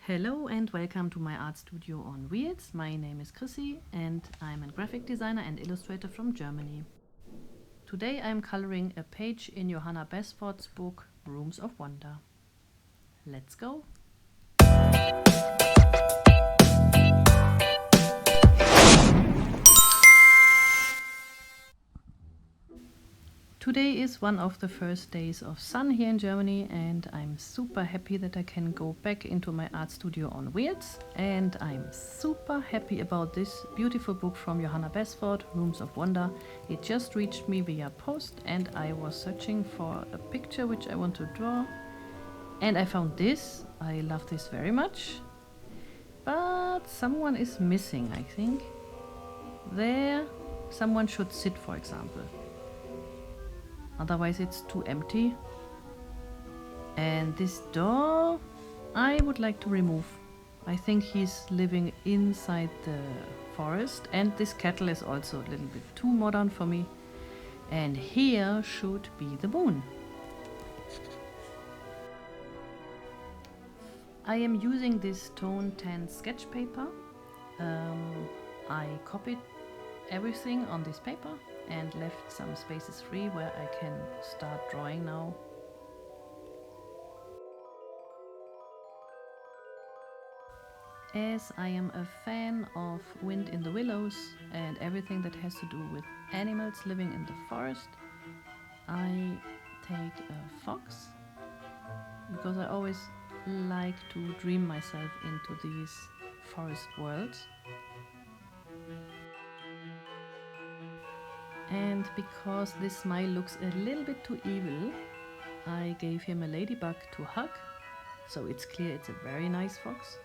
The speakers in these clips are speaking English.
Hello and welcome to my art studio on wheels. My name is Chrissy and I'm a graphic designer and illustrator from Germany. Today I'm coloring a page in Johanna Basford's book Rooms of Wonder. Let's go! Today is one of the first days of sun here in Germany and I'm super happy that I can go back into my art studio on wheels, and I'm super happy about this beautiful book from Johanna Basford, Rooms of Wonder. It just reached me via post and I was searching for a picture which I want to draw and I found this. I love this very much, but someone is missing, I think. There someone should sit, for example. Otherwise it's too empty. And this door I would like to remove. I think he's living inside the forest, and this kettle is also a little bit too modern for me. And here should be the moon. I am using this tone 10 sketch paper. I copied everything on this paper and left some spaces free where I can start drawing now. As I am a fan of Wind in the Willows and everything that has to do with animals living in the forest, I take a fox because I always like to dream myself into these forest worlds. And because this smile looks a little bit too evil, I gave him a ladybug to hug, so it's clear it's a very nice fox.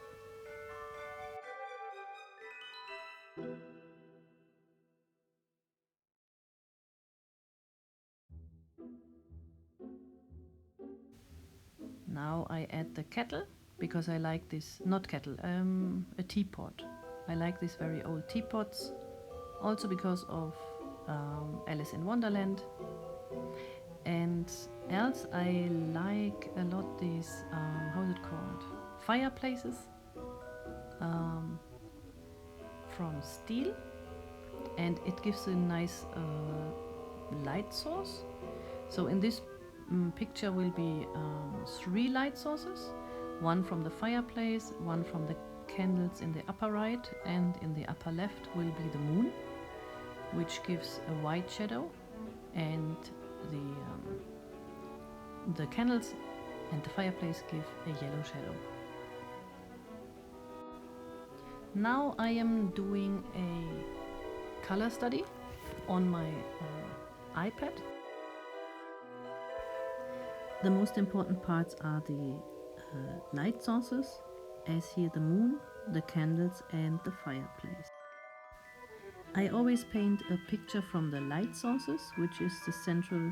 Now I add the kettle because I like this, not kettle, a teapot. I like these very old teapots, also because of Alice in Wonderland. And else I like a lot these, how is it called? Fireplaces from steel, and it gives a nice light source. So in this picture will be 3 light sources, one from the fireplace, one from the candles in the upper right, and in the upper left will be the moon, which gives a white shadow, and the candles and the fireplace give a yellow shadow. Now I am doing a color study on my iPad. The most important parts are the light sources, as here the moon, the candles and the fireplace. I always paint a picture from the light sources, which is the central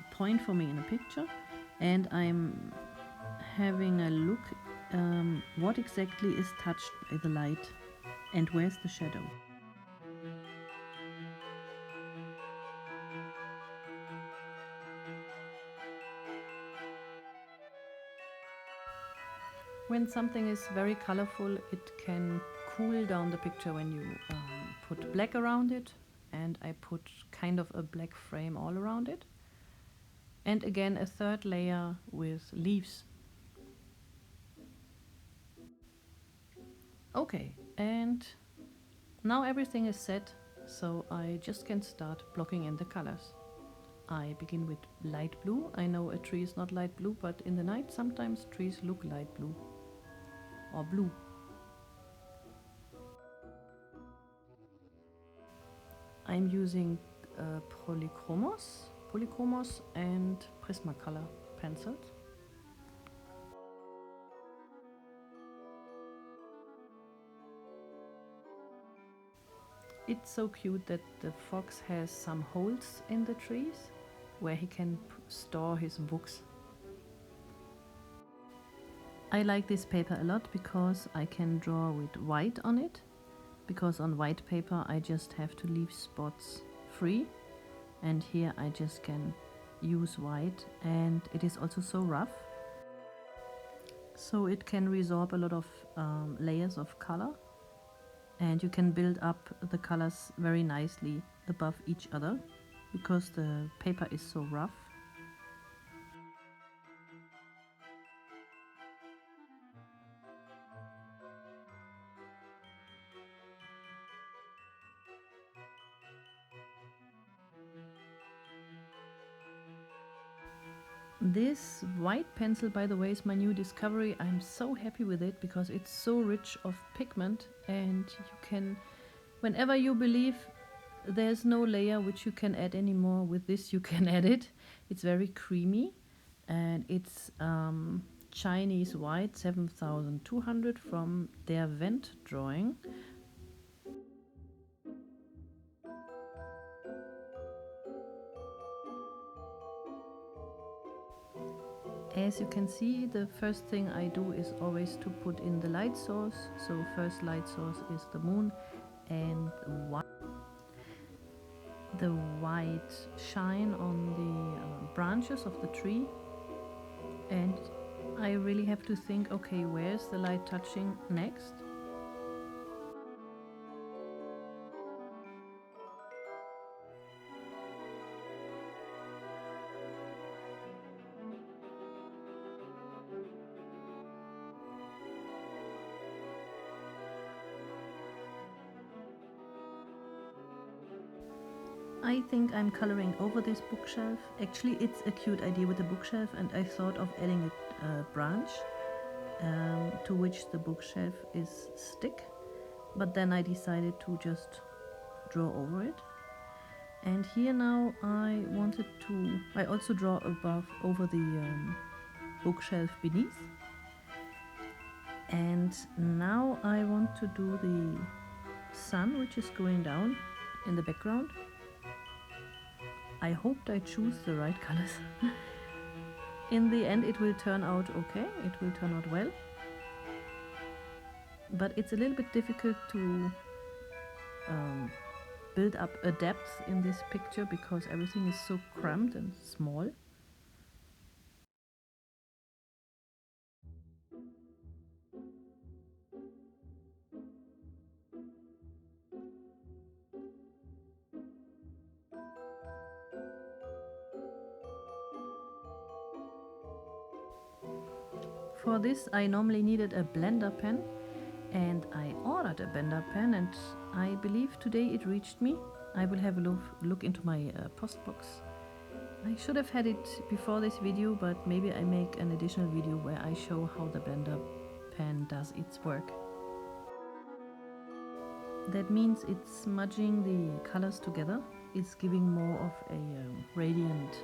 point for me in a picture, and I'm having a look what exactly is touched by the light and where's the shadow. When something is very colorful, it can cool down the picture when you put black around it, and I put kind of a black frame all around it, and again a third layer with leaves. Okay, and now everything is set, so I just can start blocking in the colors. I begin with light blue. I know a tree is not light blue, but in the night sometimes trees look light blue or blue. I'm using Polychromos and Prismacolor pencils. It's so cute that the fox has some holes in the trees where he can store his books. I like this paper a lot because I can draw with white on it, because on white paper I just have to leave spots free, and here I just can use white, and it is also so rough. so it can resorb a lot of layers of color, and you can build up the colors very nicely above each other because the paper is so rough. This white pencil, by the way, is my new discovery. I'm so happy with it because it's so rich of pigment, and you can, whenever you believe there's no layer which you can add anymore, with this you can add it. It's very creamy, and it's Chinese white 7200 from their Vent drawing. As you can see, the first thing I do is always to put in the light source. So first light source is the moon, and the white shine on the branches of the tree. And I really have to think, okay, where's the light touching next? I think I'm coloring over this bookshelf. Actually, it's a cute idea with the bookshelf, and I thought of adding a branch to which the bookshelf is stick, but then I decided to just draw over it. And here now I also draw over the bookshelf beneath. And now I want to do the sun, which is going down in the background. I hoped I choose the right colors. In the end it will turn out okay, it will turn out well. But it's a little bit difficult to build up a depth in this picture because everything is so cramped and small. For this I normally needed a blender pen, and I ordered a blender pen, and I believe today it reached me. I will have a look into my post box. I should have had it before this video, but maybe I make an additional video where I show how the blender pen does its work. That means it's smudging the colors together. It's giving more of a radiant,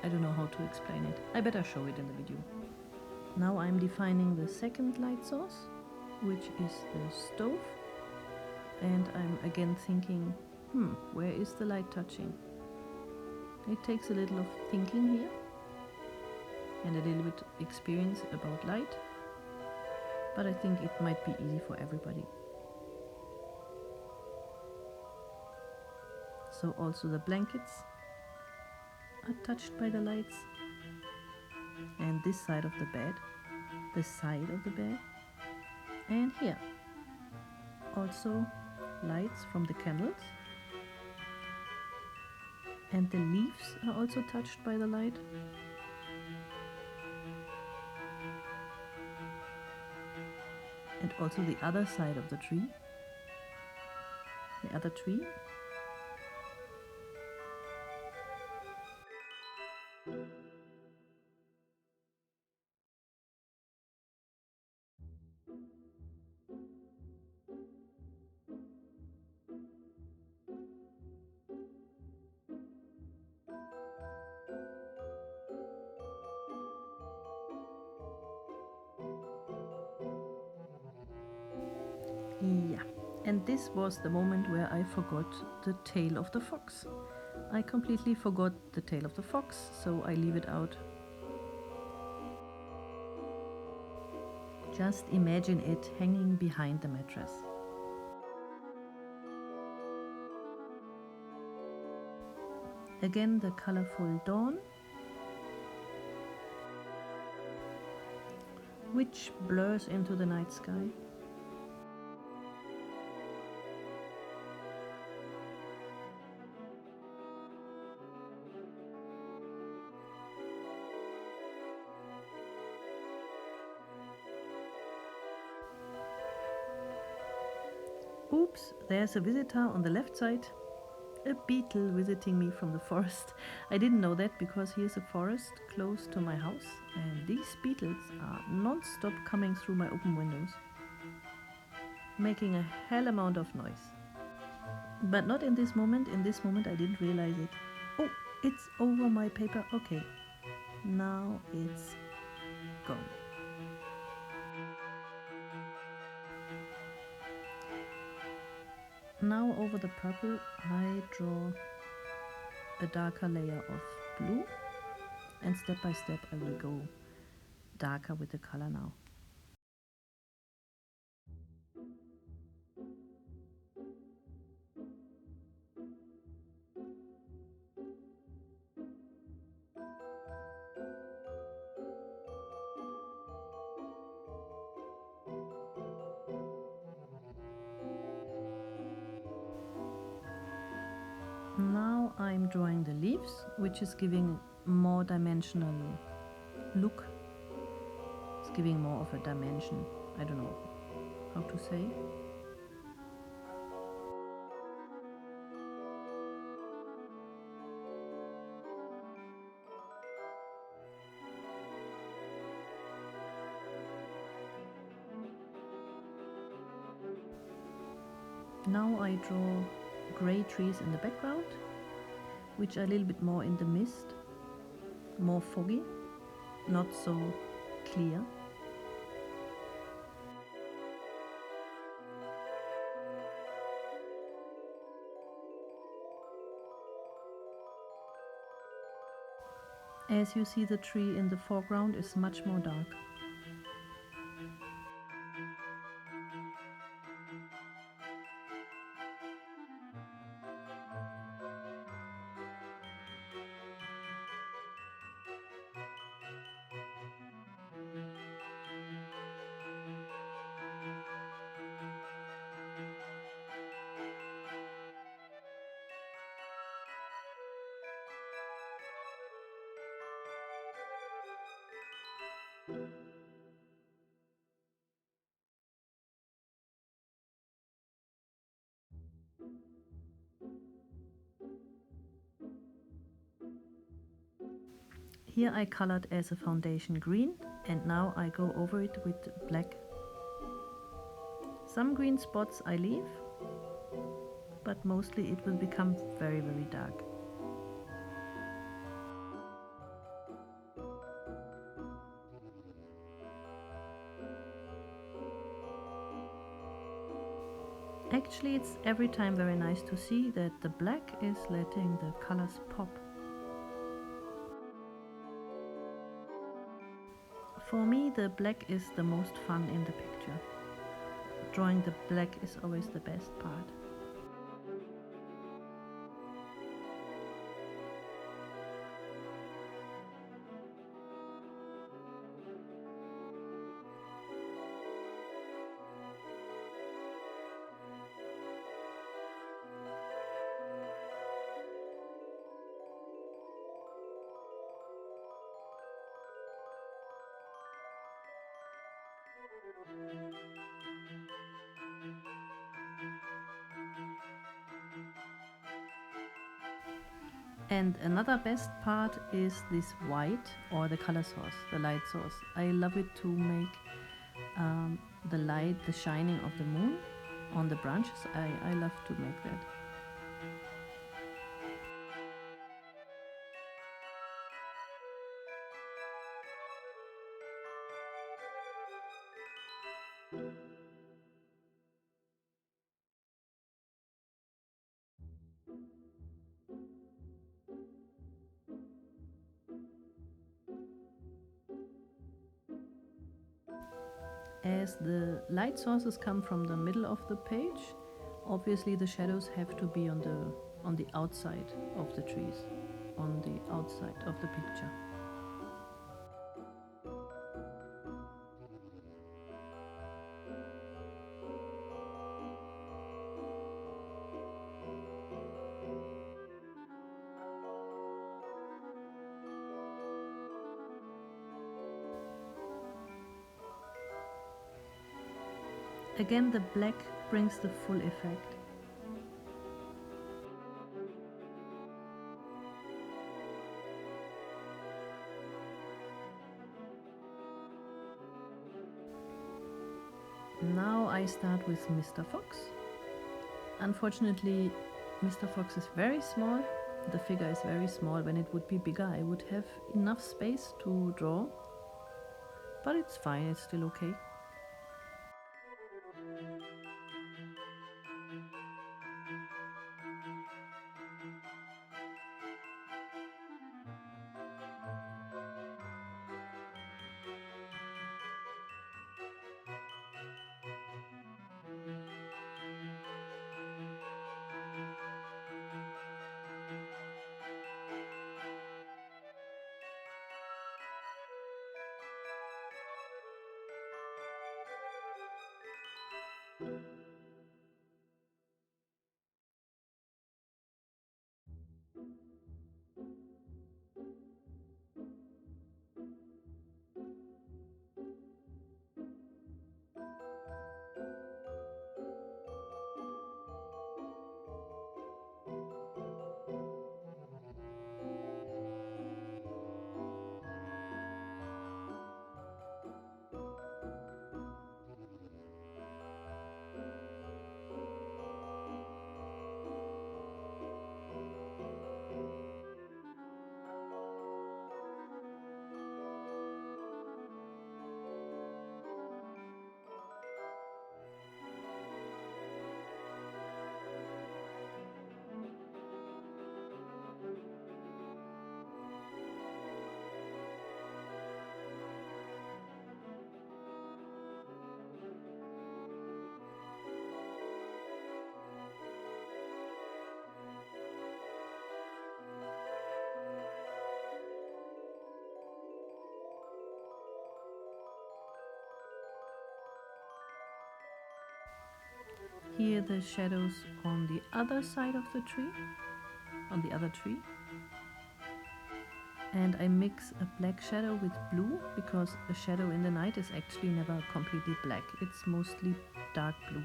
I don't know how to explain it. I better show it in the video. Now I'm defining the second light source, which is the stove. And I'm again thinking, where is the light touching? It takes a little of thinking here and a little bit experience about light, but I think it might be easy for everybody. So also the blankets are touched by the lights, and this side of the bed, the side of the bed, and here also lights from the candles, and the leaves are also touched by the light. And also the other side of the tree, the other tree. Yeah, and this was the moment where I forgot the tail of the fox. I completely forgot the tail of the fox, so I leave it out. Just imagine it hanging behind the mattress. Again the colorful dawn which blurs into the night sky. Oops, there's a visitor on the left side. A beetle visiting me from the forest. I didn't know that because here's a forest close to my house and these beetles are non-stop coming through my open windows, making a hell amount of noise. But not in this moment. In this moment I didn't realize it. Oh, it's over my paper. Okay, now it's gone. Now over the purple I draw a darker layer of blue, and step by step I will go darker with the color now. Now I'm drawing the leaves, which is giving more dimensional look. It's giving more of a dimension. I don't know how to say. Now I draw gray trees in the background, which are a little bit more in the mist, more foggy, not so clear. As you see, the tree in the foreground is much more dark. Here I colored as a foundation green, and now I go over it with black. Some green spots I leave, but mostly it will become very, very dark. Actually, it's every time very nice to see that the black is letting the colors pop. For me, the black is the most fun in the picture. Drawing the black is always the best part. And another best part is this white, or the color source, the light source. I love it to make the light, the shining of the moon on the branches. I love to make that. As the light sources come from the middle of the page, obviously the shadows have to be on the outside of the trees, on the outside of the picture. Again, the black brings the full effect. Now I start with Mr. Fox. Unfortunately, Mr. Fox is very small. The figure is very small. When it would be bigger, I would have enough space to draw. But it's fine, it's still okay. Here the shadows on the other side of the tree, on the other tree. And I mix a black shadow with blue because a shadow in the night is actually never completely black. It's mostly dark blue.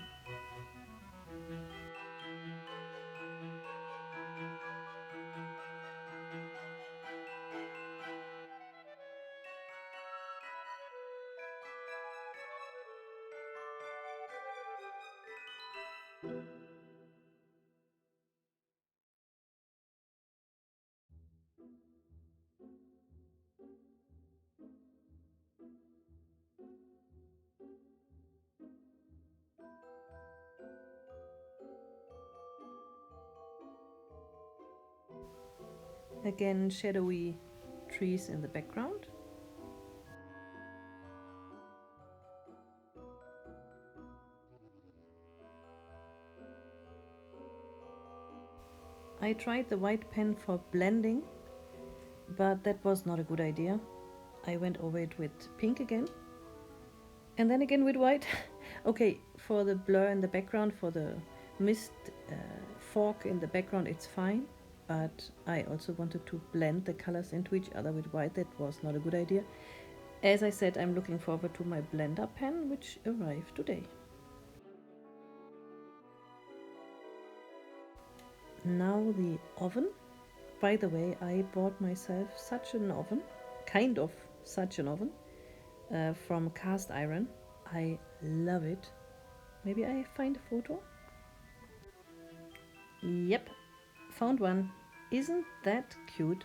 Again, shadowy trees in the background. I tried the white pen for blending, but that was not a good idea. I went over it with pink again, and then again with white. Okay, for the blur in the background, for the mist fork in the background, it's fine. But I also wanted to blend the colors into each other with white. That was not a good idea. As I said, I'm looking forward to my blender pen, which arrived today. Now the oven. By the way, I bought myself such an oven, kind of such an oven, from cast iron. I love it. Maybe I find a photo? Yep, found one. Isn't that cute?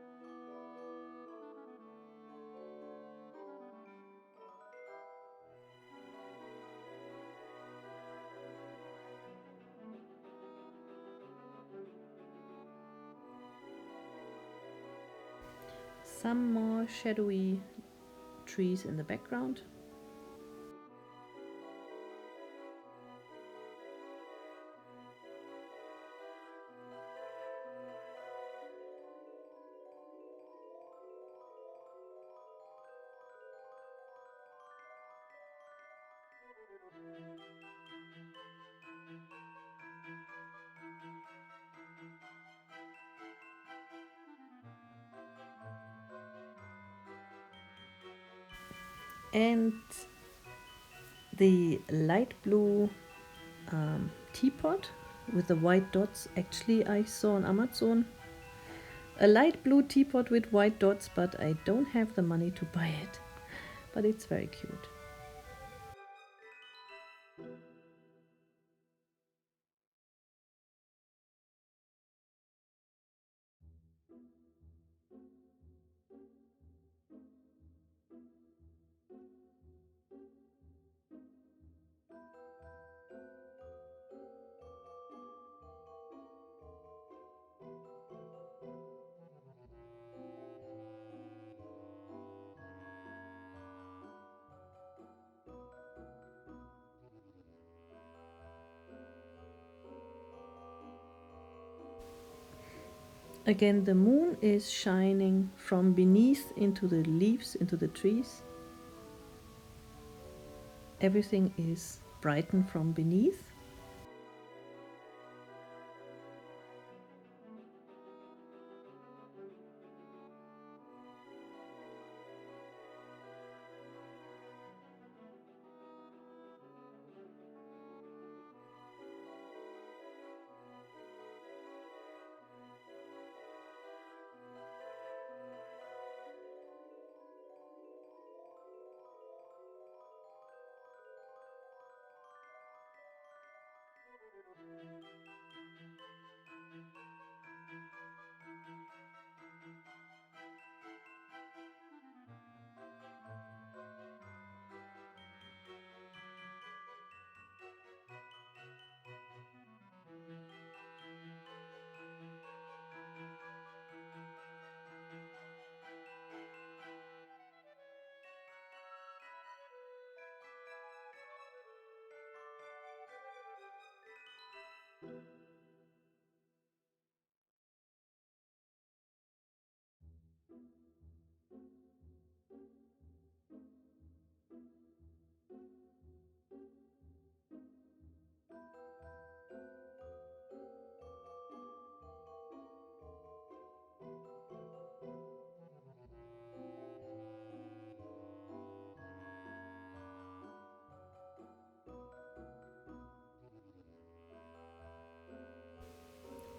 Some more shadowy trees in the background. And the light blue teapot with the white dots, actually I saw on Amazon a light blue teapot with white dots, but I don't have the money to buy it, but it's very cute. Again, the moon is shining from beneath into the leaves, into the trees. Everything is brightened from beneath.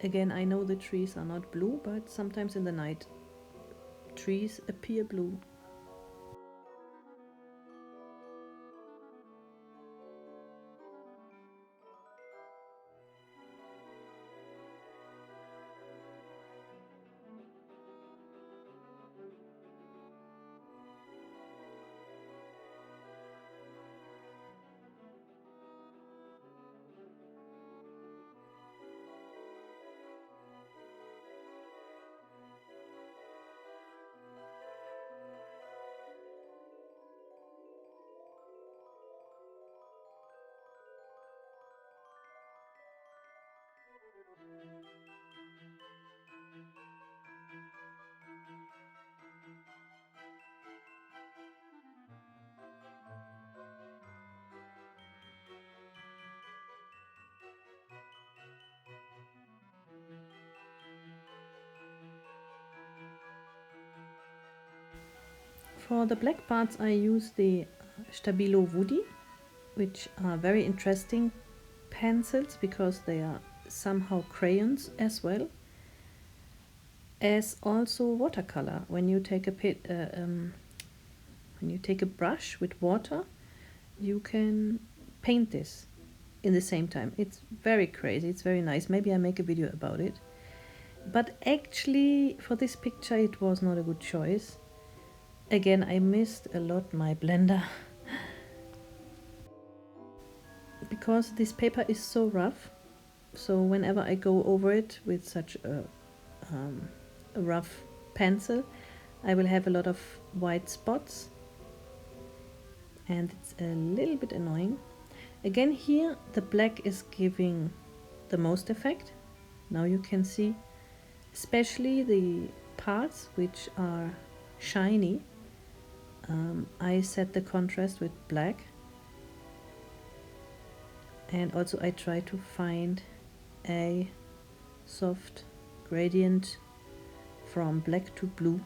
Again, I know the trees are not blue, but sometimes in the night trees appear blue. For the black parts I use the Stabilo Woody, which are very interesting pencils because they are somehow crayons as well as also watercolor. When you take a brush with water, you can paint this in the same time. It's very crazy, it's very nice. Maybe I make a video about it. But actually for this picture it was not a good choice. Again, I missed a lot my blender because this paper is so rough. So whenever I go over it with such a rough pencil, I will have a lot of white spots and it's a little bit annoying. Again, here the black is giving the most effect. Now you can see especially the parts which are shiny. I set the contrast with black, and also I try to find a soft gradient from black to blue.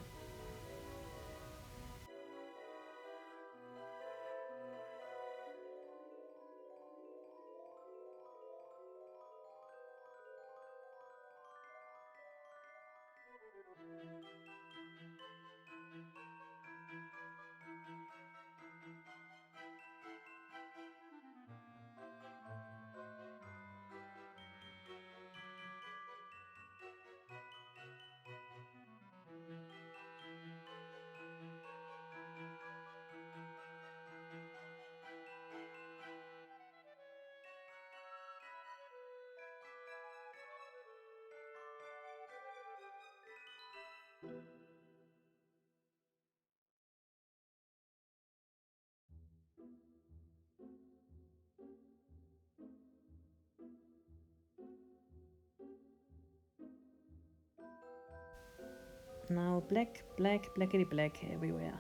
Now black, black, blackety black everywhere.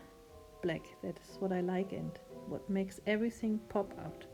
Black, that is what I like and what makes everything pop out.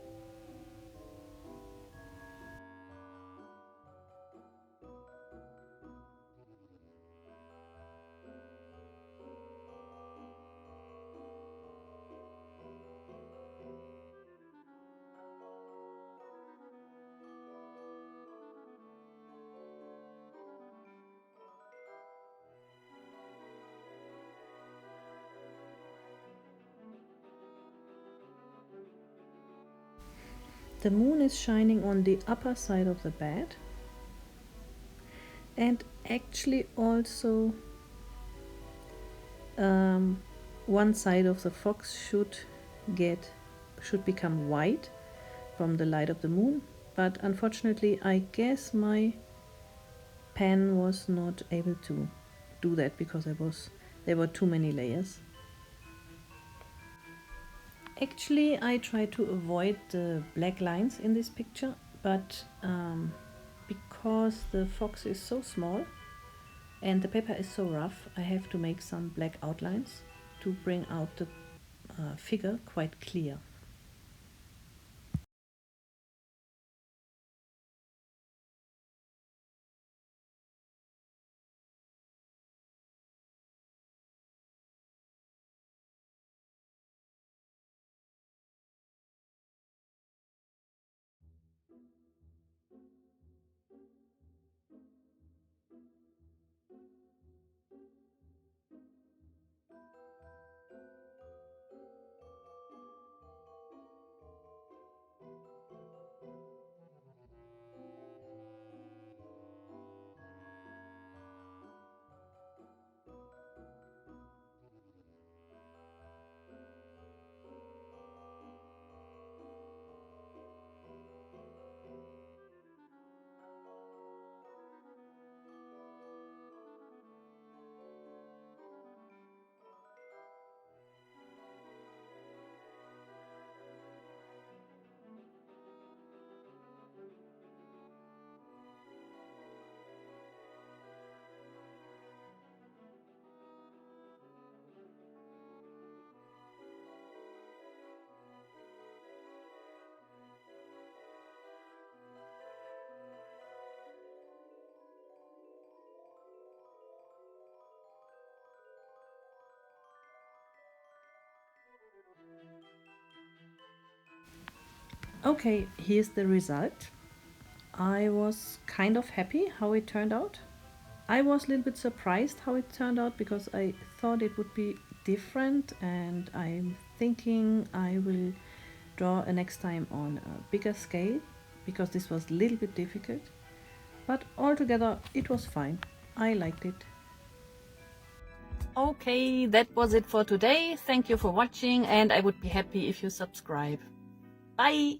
The moon is shining on the upper side of the bed, and actually also one side of the fox should become white from the light of the moon, but unfortunately I guess my pen was not able to do that because there were too many layers. Actually, I try to avoid the black lines in this picture, but because the fox is so small and the paper is so rough, I have to make some black outlines to bring out the figure quite clear. Okay, here's the result. I was kind of happy how it turned out. I was a little bit surprised how it turned out because I thought it would be different, and I'm thinking I will draw a next time on a bigger scale because this was a little bit difficult. But altogether it was fine. I liked it. Okay, that was it for today. Thank you for watching, and I would be happy if you subscribe. Bye!